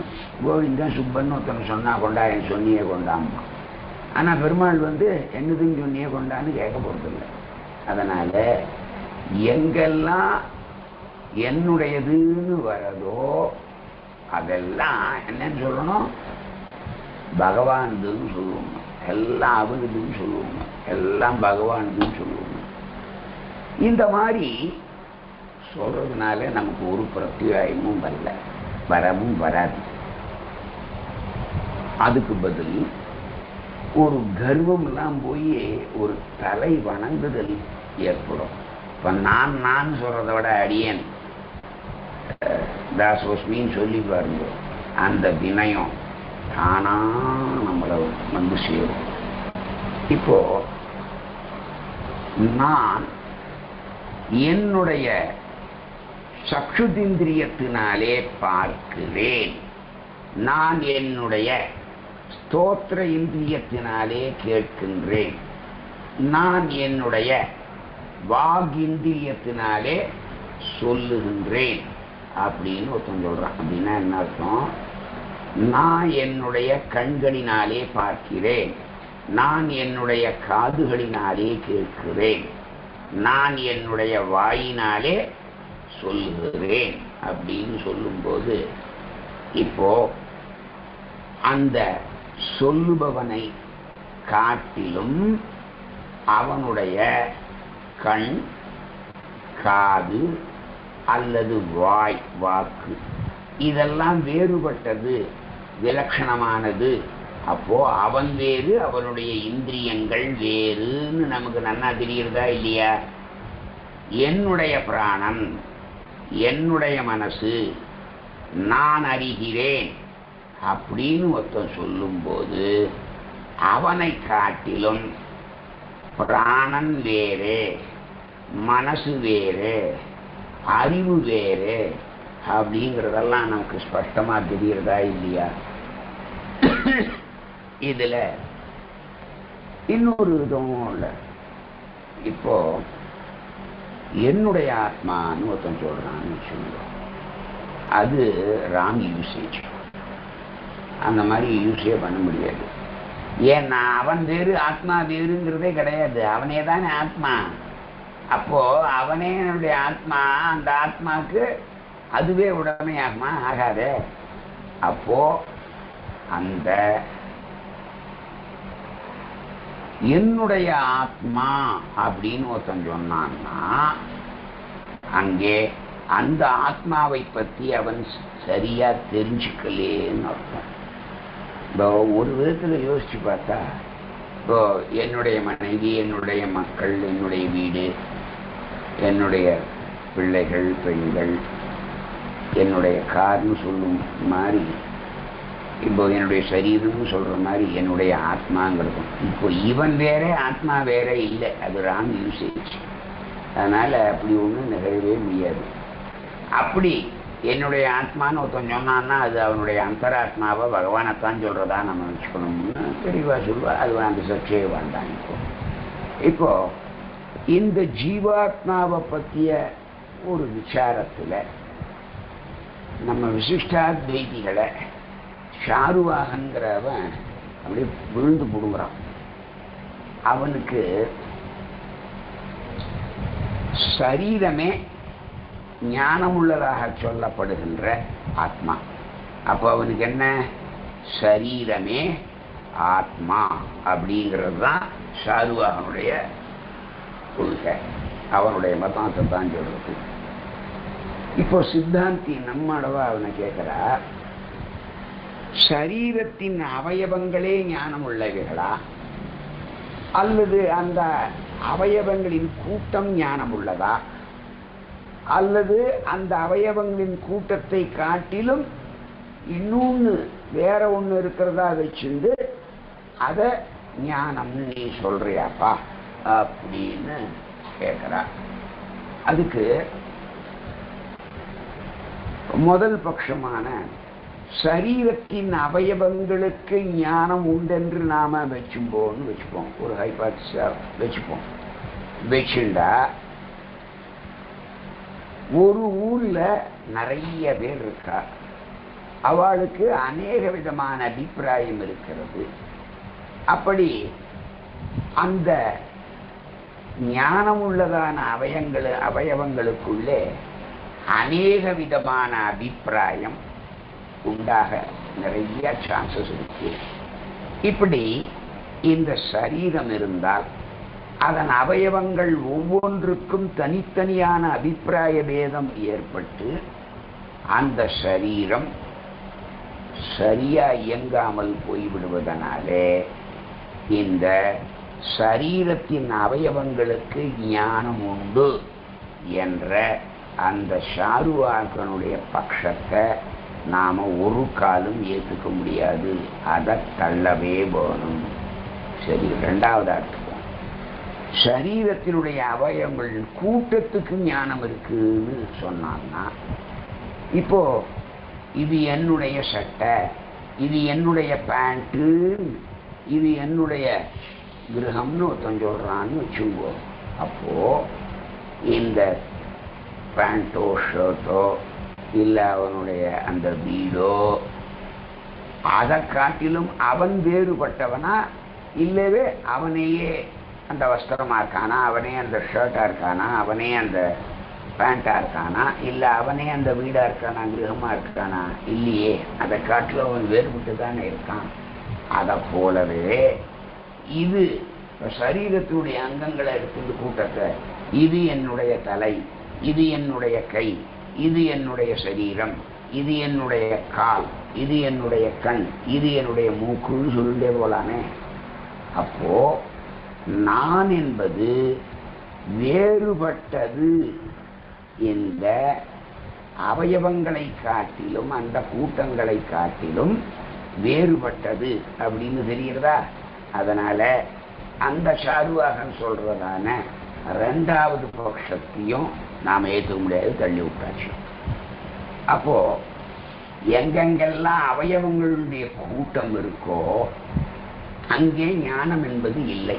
கோவிந்தன் சுப்பன் ஒருத்தனை சொன்னா கொண்டா என் சொன்னியே கொண்டாமா. ஆனா பெருமாள் வந்து என்னதுன்னு சொன்னியே கொண்டான்னு கேட்க போறது இல்லை. அதனால எங்கெல்லாம் என்னுடையதுன்னு வரதோ அதெல்லாம் என்னன்னு சொல்லணும், பகவான்துன்னு சொல்லுவோம். எல்லாம் அவனுதுன்னு சொல்லுவோம், எல்லாம் பகவான்துன்னு சொல்லுவோம். இந்த மாதிரி சொல்றதுனால நமக்கு ஒரு பிரத்யாயமும் வரல, வரவும் வராது. அதுக்கு பதில் ஒரு கர்வம் எல்லாம் போய் ஒரு தலை வணங்குதல் ஏற்படும். இப்ப நான் சொல்றதை விட அடியேன் தாசோஸ்மின்னு சொல்லி பாருங்க, அந்த வினயம் தானா நம்மளை வந்து சேரும். இப்போ நான் என்னுடைய சக்ஷுதிந்திரியத்தினாலே பார்க்கிறேன், நான் என்னுடைய ஸ்தோத்திர இந்திரியத்தினாலே கேட்கின்றேன், நான் என்னுடைய வாகிந்திரியத்தினாலே சொல்லுகின்றேன் அப்படின்னு ஒருத்தன் சொல்றான். அப்படின்னா என்ன அர்த்தம்? நான் என்னுடைய கண்களினாலே பார்க்கிறேன், நான் என்னுடைய காதுகளினாலே கேட்கிறேன், நான் என்னுடைய வாயினாலே சொல்லுகிறேன் அப்படின்னு சொல்லும்போது இப்போ அந்த சொல்லுபவனை காட்டிலும் அவனுடைய கண், காது அல்லது வாய், வாக்கு இதெல்லாம் வேறுபட்டது, விலட்சணமானது அப்போ அவன் வேறு, அவனுடைய இந்திரியங்கள் வேறுன்னு நமக்கு நன்னா தெரிகிறதா இல்லையா? என்னுடைய பிராணன், என்னுடைய மனசு, நான் அறிகிறேன் அப்படின்னு ஒருத்தன் சொல்லும்போது அவனை காட்டிலும் பிராணன் வேறு, மனசு வேறு, அறிவு வேறு அப்படிங்கிறதெல்லாம் நமக்கு ஸ்பஷ்டமா தெரிகிறதா இல்லையா? இதுல இன்னொரு விதமும் இல்லை. இப்போ என்னுடைய ஆத்மான்னு ஒருத்தன் சொல்றான்னு சொல்லுவோம், அது ராங் யூசேஜ். அந்த மாதிரி யூஸே பண்ண முடியாது. ஏன்னா அவன் வேறு ஆத்மா வேறுங்கிறதே கிடையாது, அவனே தானே ஆத்மா. அப்போ அவனே என்னுடைய ஆத்மா, அந்த ஆத்மாவுக்கு அதுவே உடமையாகுமா? ஆகாதே. அப்போ அந்த என்னுடைய ஆத்மா அப்படின்னு ஒருத்தன் சொன்னான்னா அங்கே அந்த ஆத்மாவை பற்றி அவன் சரியா தெரிஞ்சுக்கலேன்னு அர்த்தம். இப்போ ஒரு விதத்தில் யோசிச்சு பார்த்தா, இப்போ என்னுடைய மனைவி, என்னுடைய மக்கள், என்னுடைய வீடு, என்னுடைய பிள்ளைகள், பெண்கள், என்னுடைய கார்னு சொல்லும் மாதிரி, இப்போ என்னுடைய சரீரம்னு சொல்ற மாதிரி என்னுடைய ஆத்மாங்கிறதும். இப்போ இவன் வேற ஆத்மா வேற இல்லை, அது ராங் யூசேஜ். அதனால அப்படி ஒன்றும் நிகழவே முடியாது. அப்படி என்னுடைய ஆத்மான்னு ஒருத்தன் சொன்னான்னா அது அவனுடைய அந்தராத்மாவை பகவானைத்தான் சொல்றதா நம்ம வச்சுக்கணும்னு தெளிவா சொல்லுவா. அது அந்த சர்ச்சையே வேண்டாம். இப்போ இந்த ஜீவாத்மாவை பற்றிய ஒரு விசாரத்துல நம்ம விசிஷ்டாத்வைதிகளை ஷாருவாகங்கிறவன் அப்படியே விழுந்து போடுங்கிறான். அவனுக்கு சரீரமே ஞானமுள்ளதாக சொல்லப்படுகின்ற ஆத்மா. அப்போ அவனுக்கு என்ன? சரீரமே ஆத்மா அப்படிங்கிறது தான் ஷாருவாகனுடைய கொள்கை, அவனுடைய மதத்தை தான் சொல்றது. இப்போ சித்தாந்தி நம்ம அளவா அவனை கேட்கிறா, சரீரத்தின் அவயவங்களே ஞானம் உள்ளவைகளா, அல்லது அந்த அவயவங்களின் கூட்டம் ஞானம் உள்ளதா, அல்லது அந்த அவயவங்களின் கூட்டத்தை காட்டிலும் இன்னொன்று வேற ஒன்று இருக்கிறதா வச்சுண்டு அதை ஞானம்னு நீ சொல்றியாப்பா அப்படின்னு கேட்கிறா. அதுக்கு முதல் பட்சமான சரீரத்தின் அவயவங்களுக்கு ஞானம் உண்டென்று நாம வச்சுப்போம்னு வச்சுப்போம், ஒரு ஹைபாத்திஸா வச்சுப்போம். வச்சுண்டா ஒரு ஊர்ல நிறைய பேர் இருக்கா, அவளுக்கு அநேக விதமான அபிப்பிராயம் இருக்கிறது. அப்படி அந்த ஞானம் உள்ளதான அவயவங்களுக்குள்ளே அநேக விதமான அபிப்பிராயம் உண்டாக நிறைய சான்சஸ் இருக்கு. இப்படி இந்த சரீரம் இருந்தால் அதன் அவயவங்கள் ஒவ்வொன்றுக்கும் தனித்தனியான அபிப்பிராய பேதம் ஏற்பட்டு அந்த சரீரம் சரியா இயங்காமல் போய்விடுவதனாலே இந்த சரீரத்தின் அவயவங்களுக்கு ஞானம் உண்டு என்ற அந்த ஷாருவாகனுடைய பட்சத்தை நாம ஒரு காலம் ஏற்றுக்க முடியாது, அதை தள்ளவே வேணும். சரி, இரண்டாவது அர்த்தம், சரீரத்தினுடைய அவயவங்கள் கூட்டத்துக்கு ஞானம் இருக்குன்னு சொன்னான்னா, இப்போ இது என்னுடைய சட்டை, இது என்னுடைய பேண்ட்டு, இது என்னுடைய கிரகம்னு ஒருத்தன் சொல்றான்னு வச்சுக்கோ. அப்போ இந்த பேண்டோ ஷர்ட்டோ இல்லை அவனுடைய அந்த வீடோ அதை காட்டிலும் அவன் வேறுபட்டவனா, இல்லவே அவனையே அந்த வஸ்திரமா இருக்கானா, அவனே அந்த ஷர்ட்டா இருக்கானா, அவனே அந்த பேண்டா இருக்கானா, இல்லை அவனே அந்த வீடா இருக்கானா, கிரகமா இருக்கானா? இல்லையே, அதை காட்டிலும் அவன் வேறுபட்டு தானே இருக்கான். அதை போலவே இது சரீரத்தினுடைய அங்கங்களை இருக்குது கூட்டத்தை, இது என்னுடைய தலை, இது என்னுடைய கை, இது என்னுடைய சரீரம், இது என்னுடைய கால், இது என்னுடைய கண், இது என்னுடைய மூக்குன்னு சொல்லிட்டே போலானே. அப்போ நான் என்பது வேறுபட்டது என்ற அவயவங்களை காட்டிலும் அந்த கூட்டங்களை காட்டிலும் வேறுபட்டது அப்படின்னு தெரிகிறதா? அதனால அந்த சாருவாகன் சொல்றதான ரெண்டாவது பட்சத்தையும் நாம் ஏற்றுக்க முடியாது, தள்ளி விட்டாச்சு. அப்போ எங்கெங்கெல்லாம் அவயவங்களுடைய கூட்டம் இருக்கோ அங்கே ஞானம் என்பது இல்லை.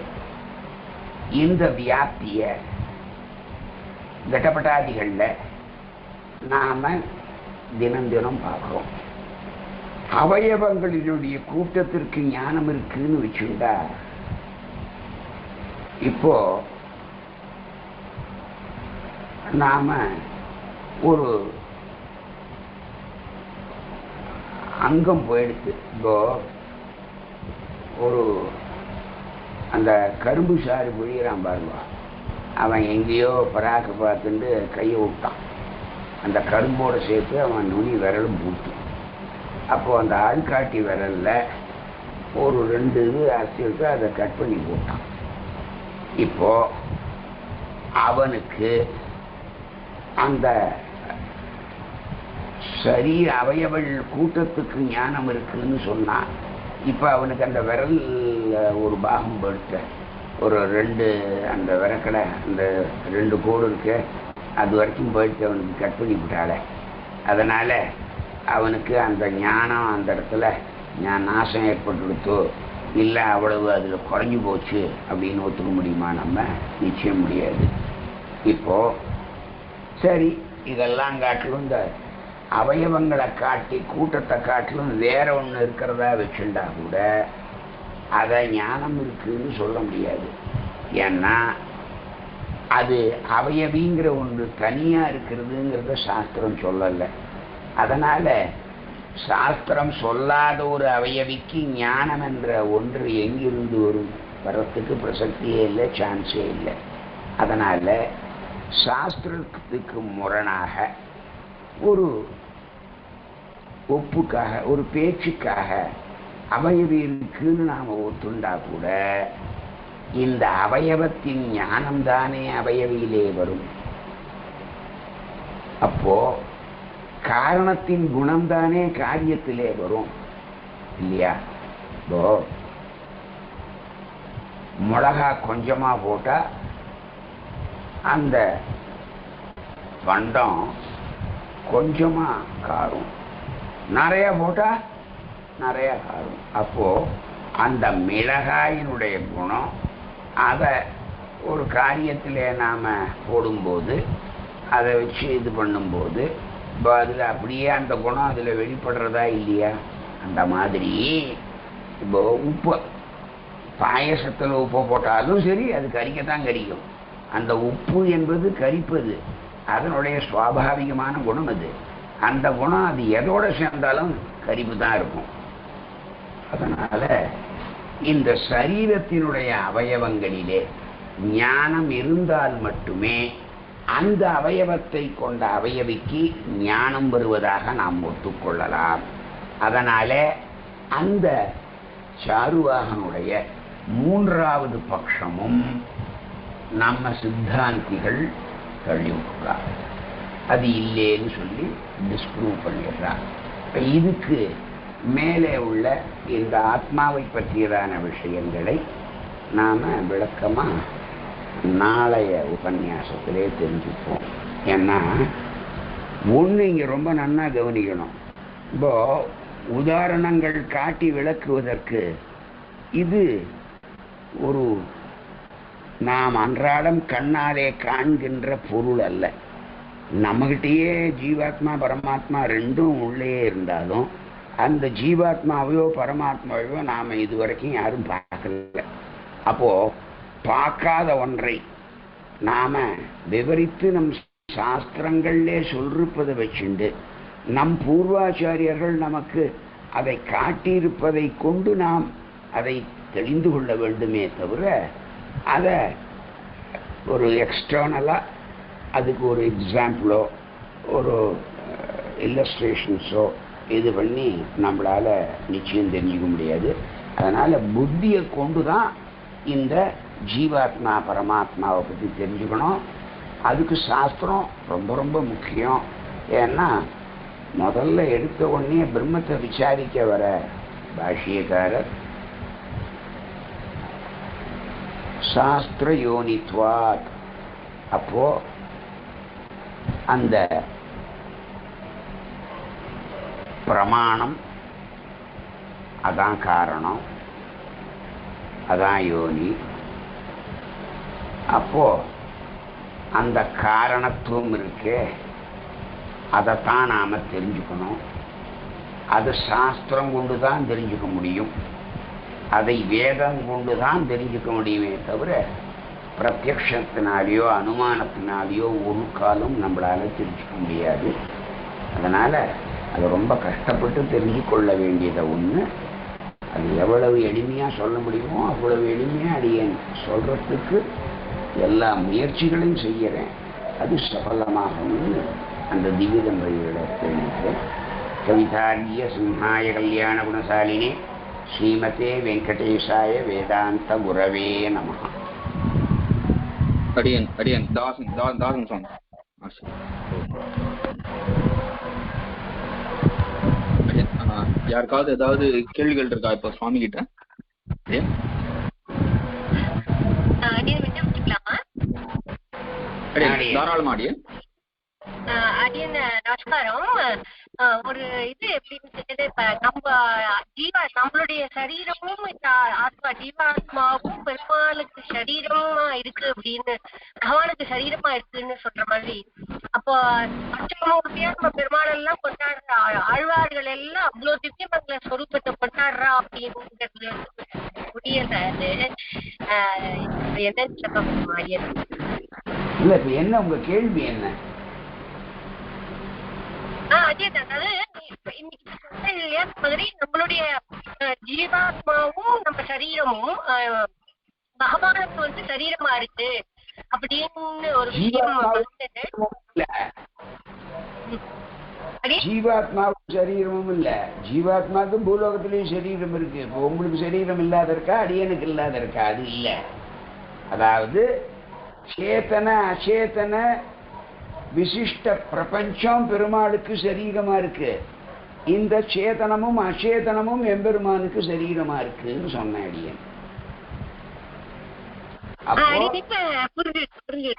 இந்த வியாப்திய கடபட்டாதிகள்ல நாம தினம் தினம் பார்க்கிறோம். அவயவங்களினுடைய கூட்டத்திற்கு ஞானம் இருக்குன்னு வச்சுட்டா, இப்போ நாம ஒரு அங்கம் போயிடுத்து. இப்போ ஒரு அந்த கரும்பு சாறு புழியிறான் பாருங்க, அவன் எங்கேயோ பராக்கு பார்த்துட்டு கையை விட்டான், அந்த கரும்போட சேர்த்து அவன் நுனி விரலும் பூட்டு. அப்போ அந்த ஆள்காட்டி விரல்ல ஒரு 2 இது அரிசிக்கு அதை கட் பண்ணி போட்டான். இப்போ அவனுக்கு அந்த சரி அவயவள் கூட்டத்துக்கு ஞானம் இருக்குன்னு சொன்னான். இப்ப அவனுக்கு அந்த விரல் ஒரு பாகம் படுத்த ஒரு 2 அந்த விரக்கடை அந்த 2 கோடு இருக்கு, அது வரைக்கும் போயிட்டு அவனுக்கு கட் பண்ணி விட்டாள. அதனால அவனுக்கு அந்த ஞானம் அந்த இடத்துல நாசம் ஏற்பட்டுடுத்தோ இல்லை அவ்வளவு அதில் குறைஞ்சு போச்சு அப்படின்னு ஒத்துக்க முடியுமா? நம்ம நிச்சயம் முடியாது. இப்போ சரி, இதெல்லாம் காட்டிலும் இந்த அவயவங்களை காட்டி கூட்டத்தை காட்டிலும் வேற ஒன்று இருக்கிறதா வச்சுட்டா கூட அதை ஞானம் இருக்குன்னு சொல்ல முடியாது. ஏன்னா அது அவயவிங்கிற ஒன்று தனியா இருக்கிறதுங்கிறத சாஸ்திரம் சொல்லலை. அதனால சாஸ்திரம் சொல்லாத ஒரு அவயவிக்கு ஞானம் என்ற ஒன்று எங்கிருந்து வரத்துக்கு பிரசக்தியே இல்லை, சான்ஸே இல்லை. அதனால சாஸ்திரத்துக்கு முரணாக ஒரு ஒப்புக்காக ஒரு பேச்சுக்காக அவயவி இருக்குன்னு நாம ஒத்துண்டா கூட இந்த அவயவத்தின் ஞானம்தானே அவயவியிலே வரும். அப்போ காரணத்தின் குணம்தானே காரியத்திலே வரும் இல்லையா? இப்போ மிளகா கொஞ்சமா போட்டா அந்த பண்டம் கொஞ்சமா காரும், நிறைய போட்டா நிறைய காரும். அப்போ அந்த மிளகாயினுடைய குணம் அதை ஒரு காரியத்திலே நாம போடும்போது அதை வச்சு இது பண்ணும்போது இப்போ அதில் அப்படியே அந்த குணம் அதில் வெளிப்படுறதா இல்லையா? அந்த மாதிரி இப்போ உப்பு பாயசத்தில் உப்பு போட்டாலும் சரி அது கரிக்கத்தான் கரிக்கும். அந்த உப்பு என்பது கரிப்பது, அதனுடைய சுவாபாவிகமான குணம் அது. அந்த குணம் அது எதோட சேர்ந்தாலும் கரிப்பு தான் இருக்கும். அதனால இந்த சரீரத்தினுடைய அவயவங்களிலே ஞானம் இருந்தால் மட்டுமே அந்த அவயவத்தை கொண்ட அவயவிக்கு ஞானம் வருவதாக நாம் ஒத்துக்கொள்ளலாம். அதனால அந்த சாருவாகனுடைய 3வது பட்சமும் நம்ம சித்தாந்திகள் தள்ளிவிடுறார், அது இல்லைன்னு சொல்லி டிஸ்ப்ரூவ் பண்ணிடுறார். இதுக்கு மேலே உள்ள இந்த ஆத்மாவை பற்றியதான விஷயங்களை நாம விளக்கமா நாளைய உபன்யாசத்திலே தெரிஞ்சுப்போம். ஏன்னா ஒன்று இங்க ரொம்ப நன்னா கவனிக்கணும். இப்போ உதாரணங்கள் காட்டி விளக்குவதற்கு இது ஒரு நாம் அன்றாடம் கண்ணாலே காண்கின்ற பொருள் அல்ல. நம்மகிட்டயே ஜீவாத்மா பரமாத்மா ரெண்டும் உள்ளே இருந்தாலும் அந்த ஜீவாத்மாவையோ பரமாத்மாவையோ நாம இதுவரைக்கும் யாரும் பார்க்கல. அப்போ பார்க்காத ஒன்றை நாம விவரித்து நம் சாஸ்திரங்கள்லே சொல்லிருப்பதை வச்சுண்டு நம் பூர்வாச்சாரியர்கள் நமக்கு அதை காட்டியிருப்பதை கொண்டு நாம் அதை தெரிந்து கொள்ள வேண்டுமே தவிர அதை ஒரு எக்ஸ்டர்னலா அதுக்கு ஒரு எக்ஸாம்பிளோ ஒரு இல்லஸ்ட்ரேஷன்ஸோ இது பண்ணி நம்மளால நிச்சயம் தெரிஞ்சுக்க முடியாது. அதனால புத்தியை கொண்டுதான் இந்த ஜீவாத்மா பரமாத்மாவை பற்றி தெரிஞ்சுக்கணும். அதுக்கு சாஸ்திரம் ரொம்ப ரொம்ப முக்கியம். ஏன்னா முதல்ல எடுத்த உடனே பிரம்மத்தை விசாரிக்க வர பாஷ்யக்காரர் சாஸ்திர யோனித்வாத், அப்போ அந்த பிரமாணம் அதான் காரணம், அதான் யோனி. அப்போ அந்த காரணத்துவம் இருக்கே அதைத்தான் நாம தெரிஞ்சுக்கணும். அது சாஸ்திரம் கொண்டு தான் தெரிஞ்சுக்க முடியும், அதை வேதம் கொண்டு தான் தெரிஞ்சுக்க முடியுமே தவிர பிரத்யக்ஷத்தினாலேயோ அனுமானத்தினாலேயோ ஒரு காலம் நம்மளால தெரிஞ்சுக்க முடியாது. அதனால அது ரொம்ப கஷ்டப்பட்டு தெரிஞ்சு கொள்ள வேண்டியதை ஒன்று. அது எவ்வளவு எளிமையாக சொல்ல முடியுமோ அவ்வளவு எளிமையாக அடியேன் சொல்றதுக்கு எல்லா முயற்சிகளையும் செய்கிறேன். அது சபலமாகணும்னு அந்த திவ்யதம் வழிகளை தெரிவிக்கிறேன். கவிதார்ய சிம்ஹாய கல்யாண குணசாலினே ஸ்ரீமதே வெங்கடேஷாய வேதாந்த குரவே நமஹ. அடியன் அடியன் தாசன் தாசன் சுவாமி. யாருக்காவது ஏதாவது கேள்விகள் இருக்கா இப்ப சுவாமி கிட்ட? தாராளமா அடியன். அடியன் நமஸ்காரம். ஒரு இது எப்படின்னு நம்மளுடைய சரீரமும் ஆத்மா ஜீவாத்மாவும் பெருமாளுக்கு சரீரமா இருக்கு அப்படின்னு, பகவானுக்கு சரீரமா இருக்குன்னு சொல்ற மாதிரி. அப்போ அஷ்டமூர்த்தியா நம்ம பெருமாள் எல்லாம் கொண்டாடுற ஆழ்வார்கள் எல்லாம் அவ்வளவு திவ்யமங்கல ஸ்வரூபத்தை கொண்டாடுறா அப்படிங்கிறது முடியல. அது என்னன்னு சொல்ல முடியுமா அடியன்? இல்ல இப்ப என்ன உங்க கேள்வி என்ன? நம்மளுடைய ஜீவாத்மாவும் நம்ம சரீரமும் பகவானுக்கு வந்து சரீரமா இருக்கு அப்படின்னு ஒரு ஜீவாத்மாவுக்கு சரீரமும் இல்ல, ஜீவாத்மாவுக்கு பூலோகத்திலயும் சரீரம் இருக்கு. இப்போ உங்களுக்கு சரீரம் இல்லாத இருக்கா, அடியனுக்கு இல்லாத இருக்கா? அது இல்ல. அதாவது சேத்தன அச்சேதன விசிஷ்ட பிரபஞ்சம் பெருமாளுக்கு சரீரமா இருக்கு. இந்த சேதனமும் அச்சேதனமும் எம்பெருமானுக்கு சரீரமா இருக்குன்னு சொன்ன அடியன். புரிஞ்சு